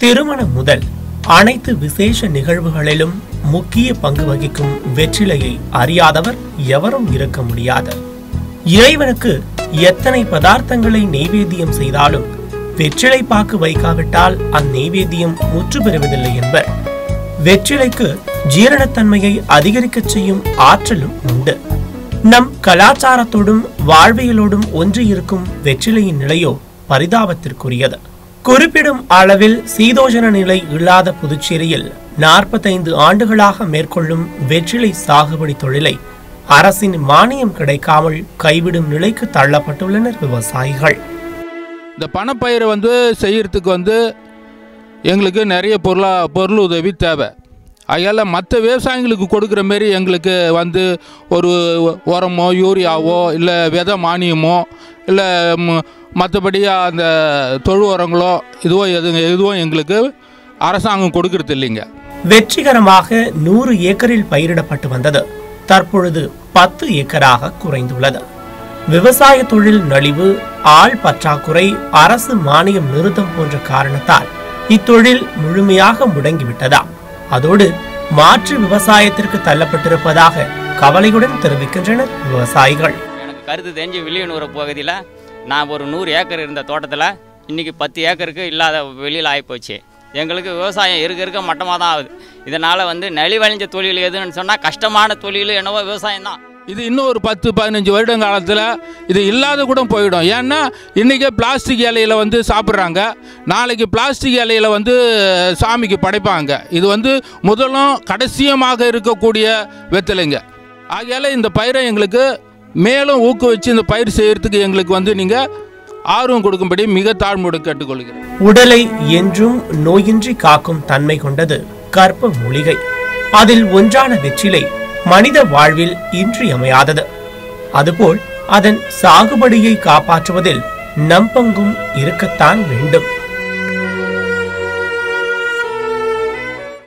திருமணம் முதல் அனைத்து விசேஷ நிகழ்வுகளிலும் முக்கிய பங்கு வகிக்கும் வெற்றிலையை அறியாதவர் எவரும் இருக்க முடியாது. இறைவனுக்கு எத்தனை பதார்த்தங்களை நெய்வேத்தியம் செய்தாலும் வெற்றிலை பாக்கு வைக்காவிட்டால் அந்நெய்வேத்தியம் முற்று பெறுவதில்லை என்பர். வெற்றிலைக்கு ஜீரணத்தன்மையை அதிகரிக்க செய்யும் ஆற்றலும் உண்டு. நம் கலாச்சாரத்தோடும் வாழ்வியலோடும் ஒன்று இருக்கும் வெற்றிலையின் நிலையோ பரிதாபத்திற்குரியது. குறிப்பிடும் அளவில் சீதோஷண நிலை இல்லாத புதுச்சேரியில் 45 ஆண்டுகளாக மேற்கொள்ளும் வெற்றிலை சாகுபடி தொழிலை அரசின் மானியம் கிடைக்காமல் கைவிடும் நிலைக்கு தள்ளப்பட்டுள்ளனர் விவசாயிகள். இந்த பணப்பயிரை செய்யறதுக்கு எங்களுக்கு நிறைய பொருள் உதவி தேவை. அதனால் மற்ற விவசாயிகளுக்கு கொடுக்குற மாரி எங்களுக்கு ஒரு உரமோ யூரியாவோ இல்லை விதை மானியமோ இல்லை மற்றபடி அந்த தொழு உரங்களோ எதுவும் எங்களுக்கு அரசாங்கம் கொடுக்கறது இல்லைங்க. வெற்றிகரமாக 100 ஏக்கரில் பயிரிடப்பட்டு வந்தது தற்பொழுது 10 ஏக்கராக குறைந்துள்ளது. விவசாய தொழில் நலிவு, ஆள் பற்றாக்குறை, அரசு மானியம் நிறுத்தம் போன்ற காரணத்தால் இத்தொழில் முழுமையாக முடங்கிவிட்டதா, அதோடு மாற்று விவசாயத்திற்கு தள்ளப்பட்டிருப்பதாக கவலையுடன் தெரிவிக்கின்றனர் விவசாயிகள். எனக்கு கருத்து தெரிஞ்சு வில்லியனூர் பகுதியில் நான் ஒரு 100 ஏக்கர் இருந்த தோட்டத்தில் இன்றைக்கி 10 ஏக்கருக்கு இல்லாத வெளியில் ஆகிப்போச்சு. எங்களுக்கு விவசாயம் இருக்க மட்டமாக தான் ஆகுது. இதனால் நலிவழிஞ்ச தொழில் எதுன்னு சொன்னால் கஷ்டமான தொழில் என்னவோ விவசாயம் தான். இது இன்னும் ஒரு 10-15 வருடம் காலத்தில் இது இல்லாத கூட போயிடும். ஏன்னா இன்றைக்கி பிளாஸ்டிக் இலையில் சாப்பிட்றாங்க, நாளைக்கு பிளாஸ்டிக் இலையில் சாமிக்கு படைப்பாங்க. இது முதலும் கடைசியமாக இருக்கக்கூடிய வெத்தலைங்க. ஆகையால் இந்த பயிரை எங்களுக்கு மேலும் ஊக்குவிச்சு இந்த பயிர் செய்கிறதுக்கு எங்களுக்கு நீங்கள் ஆர்வம் கொடுக்கும்படி மிக தாழ்மையோடு கேட்டுக்கொள்கிறேன். உடலை என்றும் நோயின்றி காக்கும் தன்மை கொண்டது கற்ப மூலிகை. அதில் ஒன்றான வெற்றிலை மனித வாழ்வில் இன்றியமையாதது. அதுபோல் அதன் சாகுபடியை காப்பாற்றுவதில் நம் பங்கும் இருக்கத்தான் வேண்டும்.